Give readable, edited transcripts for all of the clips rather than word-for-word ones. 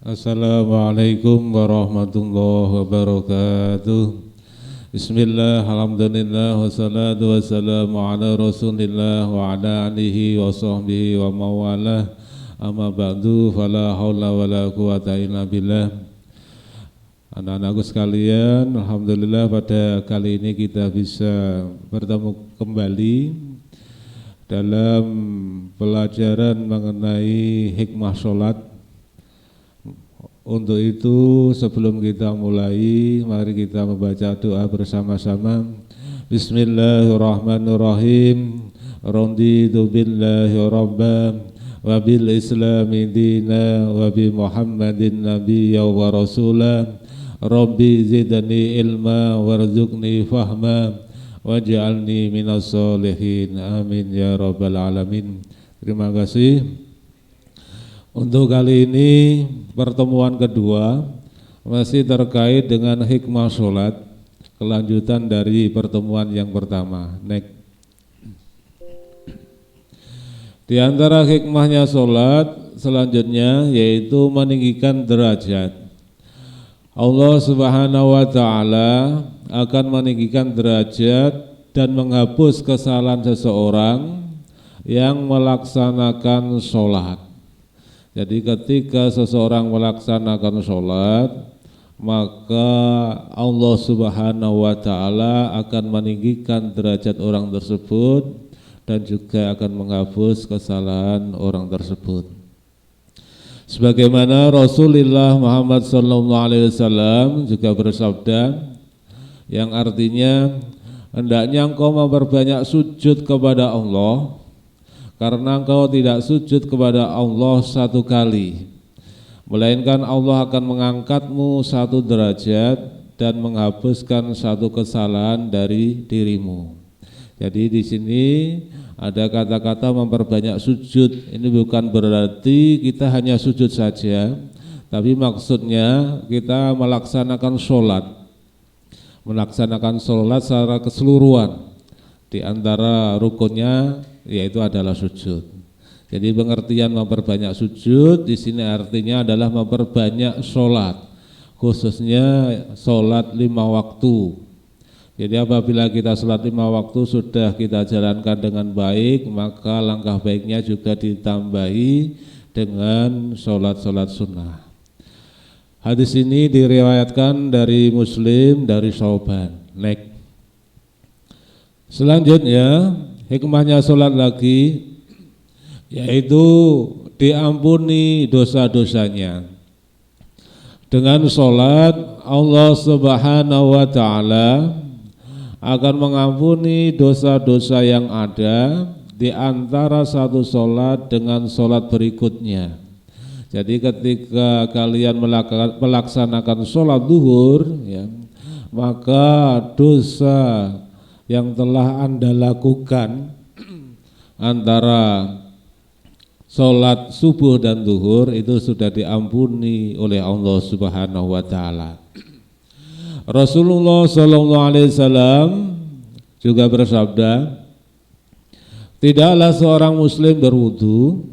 Assalamualaikum warahmatullahi wabarakatuh. Bismillah, alhamdulillah, wassalatu wassalamu ala rasulillah wa ala alihi wa sahbihi wa mawalah. Amma ba'du, fala hawla wa la quwata illa billah. Anak-anakku sekalian, alhamdulillah pada kali ini kita bisa bertemu kembali dalam pelajaran mengenai hikmah sholat. Untuk itu sebelum kita mulai, mari kita membaca doa bersama-sama. Bismillahirrahmanirrahim. Raditu billahi rabban wa bil islami dina wa bi Muhammadin nabiyya wa rasula. Rabbi zidni ilma warzuqni fahma waj'alni minas solihin. Amin ya rabbal alamin. Terima kasih. Untuk kali ini pertemuan kedua masih terkait dengan hikmah sholat, kelanjutan dari pertemuan yang pertama. Next. Di antara hikmahnya sholat selanjutnya yaitu meninggikan derajat. Allah Subhanahu wa Ta'ala akan meninggikan derajat dan menghapus kesalahan seseorang yang melaksanakan sholat. Jadi ketika seseorang melaksanakan sholat, maka Allah Subhanahu wa Ta'ala akan meninggikan derajat orang tersebut dan juga akan menghapus kesalahan orang tersebut. Sebagaimana Rasulullah Muhammad SAW juga bersabda, yang artinya hendaknya engkau memperbanyak sujud kepada Allah, karena engkau tidak sujud kepada Allah satu kali, melainkan Allah akan mengangkatmu satu derajat dan menghapuskan satu kesalahan dari dirimu. Jadi di sini ada kata-kata memperbanyak sujud. Ini bukan berarti kita hanya sujud saja, tapi maksudnya kita melaksanakan sholat. Melaksanakan sholat secara keseluruhan. Di antara rukunnya yaitu adalah sujud. Jadi pengertian memperbanyak sujud di sini artinya adalah memperbanyak sholat, khususnya sholat 5 waktu. Jadi apabila kita sholat 5 waktu sudah kita jalankan dengan baik, maka langkah baiknya juga ditambahi dengan sholat-sholat sunnah. Hadis ini diriwayatkan dari Muslim dari Syauban. Next. Selanjutnya hikmahnya sholat lagi yaitu diampuni dosa-dosanya. Dengan sholat Allah Subhanahu wa Ta'ala akan mengampuni dosa-dosa yang ada di antara satu sholat dengan sholat berikutnya. Jadi ketika kalian melaksanakan sholat duhur, ya, maka dosa yang telah Anda lakukan antara sholat subuh dan duhur itu sudah diampuni oleh Allah Subhanahu wa Ta'ala. Rasulullah SAW juga bersabda, tidaklah seorang muslim berwudu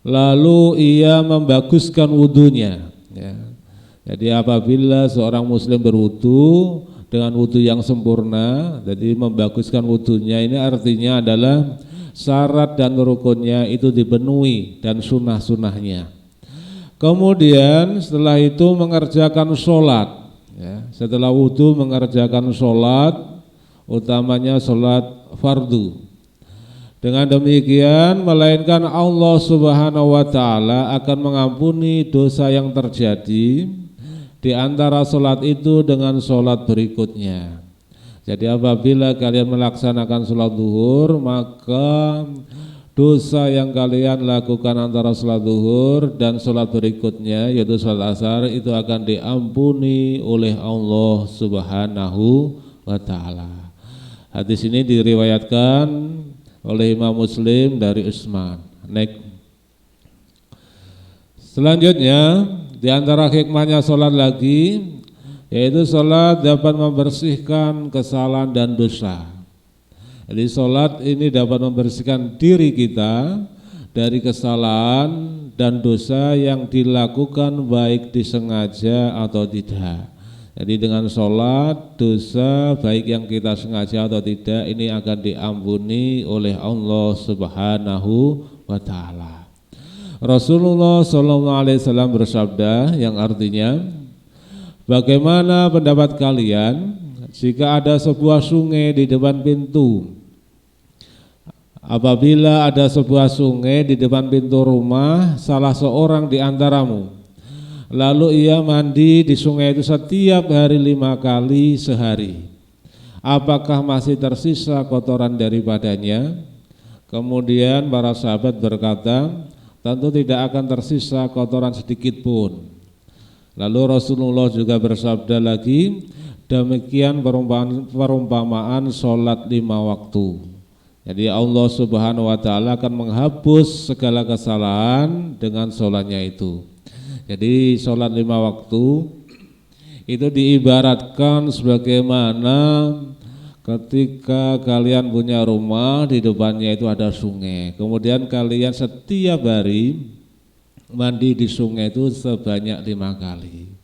lalu ia membaguskan wudunya, ya. Jadi apabila seorang muslim berwudu dengan wudu yang sempurna, jadi membaguskan wudunya ini artinya adalah syarat dan rukunnya itu dipenuhi dan sunnah-sunnahnya. Kemudian setelah itu mengerjakan sholat, ya, setelah wudu mengerjakan sholat, utamanya sholat fardu. Dengan demikian melainkan Allah Subhanahu wa Ta'ala akan mengampuni dosa yang terjadi di antara sholat itu dengan sholat berikutnya. Jadi apabila kalian melaksanakan sholat duhur, maka dosa yang kalian lakukan antara sholat duhur dan sholat berikutnya yaitu sholat asar itu akan diampuni oleh Allah Subhanahu wa Ta'ala. Hadis ini diriwayatkan oleh Imam Muslim dari Utsman. Next. Selanjutnya di antara hikmahnya sholat lagi yaitu sholat dapat membersihkan kesalahan dan dosa. Jadi sholat ini dapat membersihkan diri kita dari kesalahan dan dosa yang dilakukan baik disengaja atau tidak. Jadi dengan sholat, dosa baik yang kita sengaja atau tidak ini akan diampuni oleh Allah Subhanahu wa ta'ala. Rasulullah SAW bersabda yang artinya, bagaimana pendapat kalian jika ada sebuah sungai di depan pintu? Apabila ada sebuah sungai di depan pintu rumah salah seorang di antaramu, lalu ia mandi di sungai itu setiap hari 5 kali sehari, apakah masih tersisa kotoran daripadanya? Kemudian para sahabat berkata, tentu tidak akan tersisa kotoran sedikit pun. Lalu Rasulullah juga bersabda lagi, demikian perumpamaan sholat 5 waktu. Jadi Allah Subhanahu wa ta'ala akan menghapus segala kesalahan dengan sholatnya itu. Jadi sholat 5 waktu itu diibaratkan sebagaimana ketika kalian punya rumah, di depannya itu ada sungai. Kemudian kalian setiap hari mandi di sungai itu sebanyak 5 kali.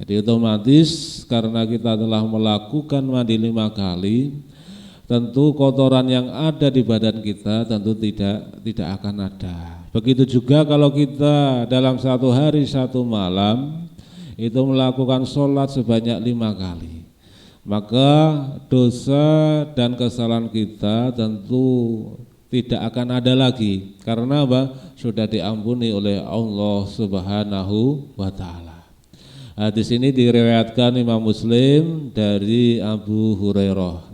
Jadi otomatis karena kita telah melakukan mandi 5 kali, tentu kotoran yang ada di badan kita tentu tidak akan ada. Begitu juga kalau kita dalam 1 hari 1 malam itu melakukan sholat sebanyak 5 kali, maka dosa dan kesalahan kita tentu tidak akan ada lagi. Karena apa? Sudah diampuni oleh Allah Subhanahu wa ta'ala. Hadis ini diriwayatkan Imam Muslim dari Abu Hurairah.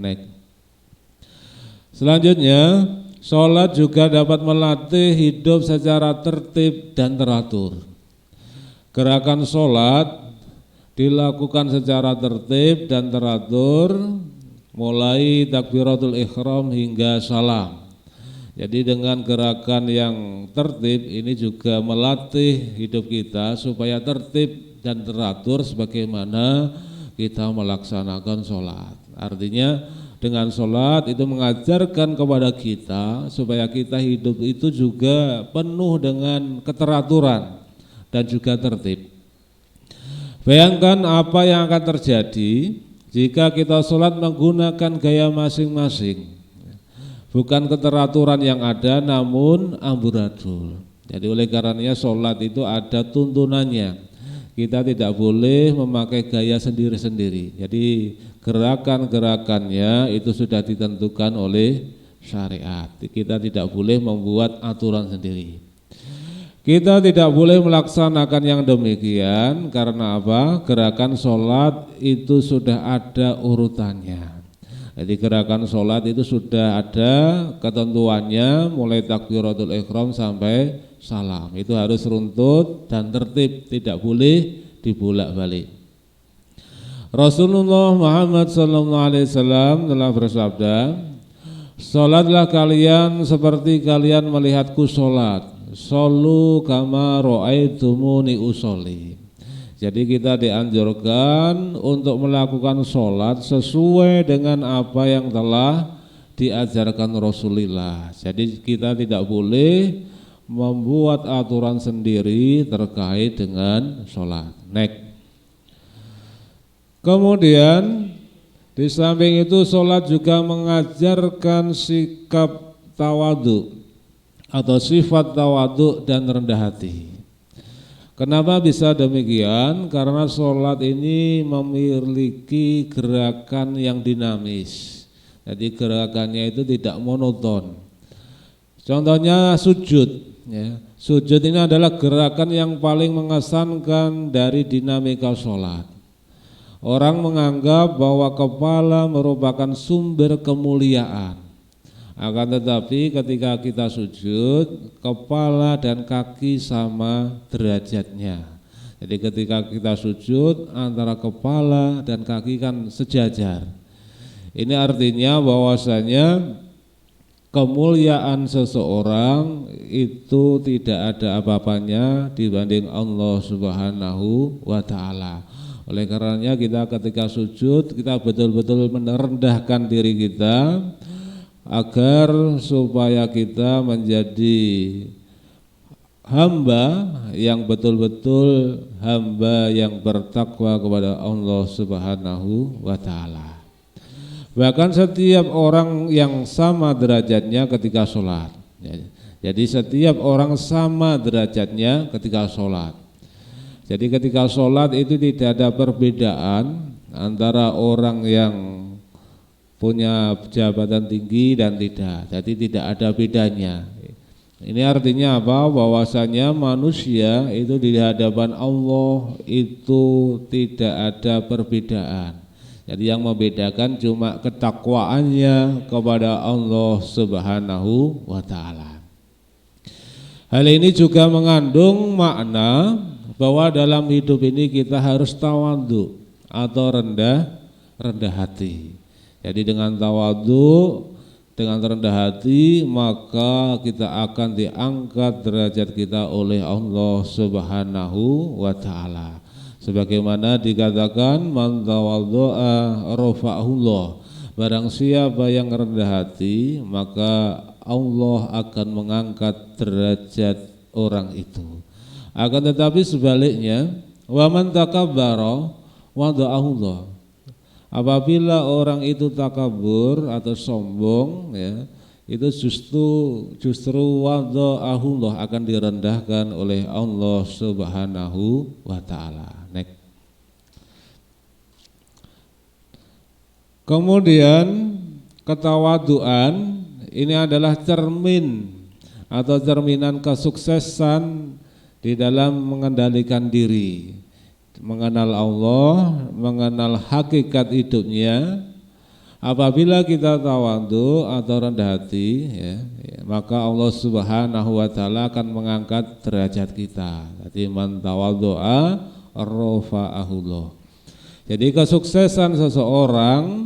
Selanjutnya, sholat juga dapat melatih hidup secara tertib dan teratur. Gerakan sholat dilakukan secara tertib dan teratur, mulai takbiratul ihram hingga salam. Jadi dengan gerakan yang tertib ini juga melatih hidup kita supaya tertib dan teratur sebagaimana kita melaksanakan sholat. Artinya dengan sholat itu mengajarkan kepada kita supaya kita hidup itu juga penuh dengan keteraturan dan juga tertib. Bayangkan apa yang akan terjadi jika kita sholat menggunakan gaya masing-masing. Bukan keteraturan yang ada namun amburadul. Jadi oleh karenanya sholat itu ada tuntunannya. Kita tidak boleh memakai gaya sendiri-sendiri. Jadi gerakan-gerakannya itu sudah ditentukan oleh syariat. Kita tidak boleh membuat aturan sendiri. Kita tidak boleh melaksanakan yang demikian karena apa? Gerakan sholat itu sudah ada urutannya. Jadi gerakan sholat itu sudah ada ketentuannya mulai takbiratul ihram sampai salam. Itu harus runtut dan tertib, tidak boleh dibolak-balik. Rasulullah Muhammad SAW telah bersabda, sholatlah kalian seperti kalian melihatku sholat. Shollu kama ra'aitumuni usolli. Jadi kita dianjurkan untuk melakukan sholat sesuai dengan apa yang telah diajarkan Rasulullah. Jadi kita tidak boleh membuat aturan sendiri terkait dengan sholat. Kemudian di samping itu sholat juga mengajarkan sikap tawadhu atau sifat tawadhu dan rendah hati. Kenapa bisa demikian? Karena sholat ini memiliki gerakan yang dinamis. Jadi gerakannya itu tidak monoton. Contohnya sujud. Sujud ini adalah gerakan yang paling mengesankan dari dinamika sholat. Orang menganggap bahwa kepala merupakan sumber kemuliaan. Akan tetapi ketika kita sujud, kepala dan kaki sama derajatnya. Jadi ketika kita sujud, antara kepala dan kaki kan sejajar. Ini artinya bahwasanya kemuliaan seseorang itu tidak ada apa-apanya dibanding Allah Subhanahu wa ta'ala. Oleh karenanya kita ketika sujud, kita betul-betul merendahkan diri kita agar supaya kita menjadi hamba yang betul-betul hamba yang bertakwa kepada Allah Subhanahu wa taala. Bahkan setiap orang yang sama derajatnya ketika sholat. Jadi setiap orang sama derajatnya ketika sholat. Jadi ketika sholat itu tidak ada perbedaan antara orang yang punya jabatan tinggi dan tidak. Jadi tidak ada bedanya. Ini artinya apa? Bahwasanya manusia itu di hadapan Allah itu tidak ada perbedaan. Jadi yang membedakan cuma ketakwaannya kepada Allah Subhanahu wa taala. Hal ini juga mengandung makna bahwa dalam hidup ini kita harus tawadhu atau rendah hati. Jadi dengan tawadhu, dengan rendah hati, maka kita akan diangkat derajat kita oleh Allah Subhanahu wa taala. Sebagaimana dikatakan man tawadhu'a rafa'ahullah. Barang siapa yang rendah hati, maka Allah akan mengangkat derajat orang itu. Akan tetapi sebaliknya, wa man takabbara wada'ahullah. Apabila orang itu takabur atau sombong, ya, itu justru wada'ahullah, akan direndahkan oleh Allah Subhanahu wa taala. Kemudian ketawaduan ini adalah cermin atau cerminan kesuksesan di dalam mengendalikan diri, mengenal Allah, mengenal hakikat hidupnya. Apabila kita tawadhu atau rendah hati, maka Allah Subhanahu wa taala akan mengangkat derajat kita. Jadi man tawadhu'a rafa'ahullah. Jadi kesuksesan seseorang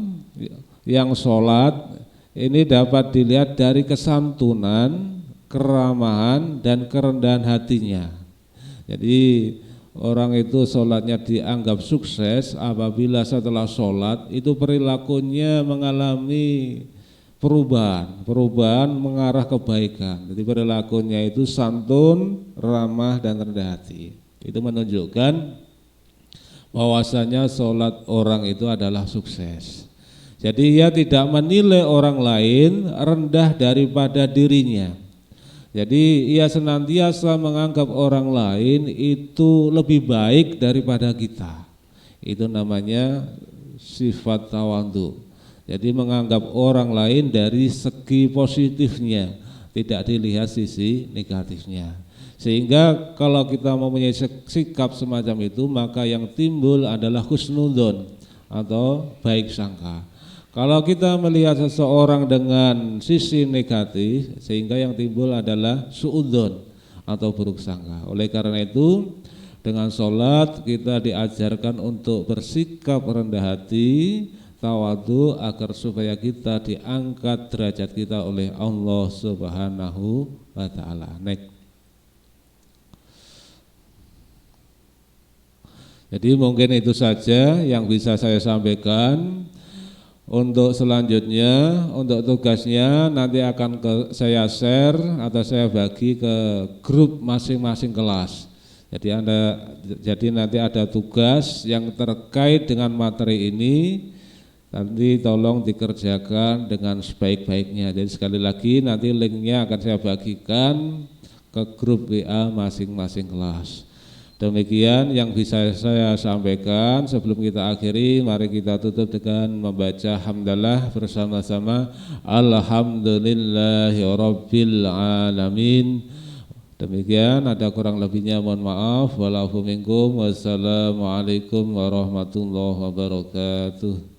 yang sholat ini dapat dilihat dari kesantunan, keramahan, dan kerendahan hatinya. Jadi orang itu sholatnya dianggap sukses apabila setelah sholat itu perilakunya mengalami perubahan mengarah kebaikan. Jadi perilakunya itu santun, ramah, dan rendah hati. Itu menunjukkan bahwasanya sholat orang itu adalah sukses. Jadi ia tidak menilai orang lain rendah daripada dirinya. Jadi ia senantiasa menganggap orang lain itu lebih baik daripada kita. Itu namanya sifat tawadhu. Jadi menganggap orang lain dari segi positifnya, tidak dilihat sisi negatifnya. Sehingga kalau kita mempunyai sikap semacam itu, maka yang timbul adalah husnudzon atau baik sangka. Kalau kita melihat seseorang dengan sisi negatif, sehingga yang timbul adalah suudzon atau buruk sangka. Oleh karena itu, dengan sholat kita diajarkan untuk bersikap rendah hati, tawadhu, agar supaya kita diangkat derajat kita oleh Allah Subhanahu wa taala. Jadi mungkin itu saja yang bisa saya sampaikan. Untuk selanjutnya, untuk tugasnya nanti akan saya share atau saya bagi ke grup masing-masing kelas. Jadi nanti ada tugas yang terkait dengan materi ini, nanti tolong dikerjakan dengan sebaik-baiknya. Jadi sekali lagi nanti linknya akan saya bagikan ke grup WA masing-masing kelas. Demikian yang bisa saya sampaikan. Sebelum kita akhiri, mari kita tutup dengan membaca hamdalah bersama-sama. Alhamdulillahirabbil alamin. Demikian, ada kurang lebihnya mohon maaf. Walafu minkum. Wassalamualaikum warahmatullahi wabarakatuh.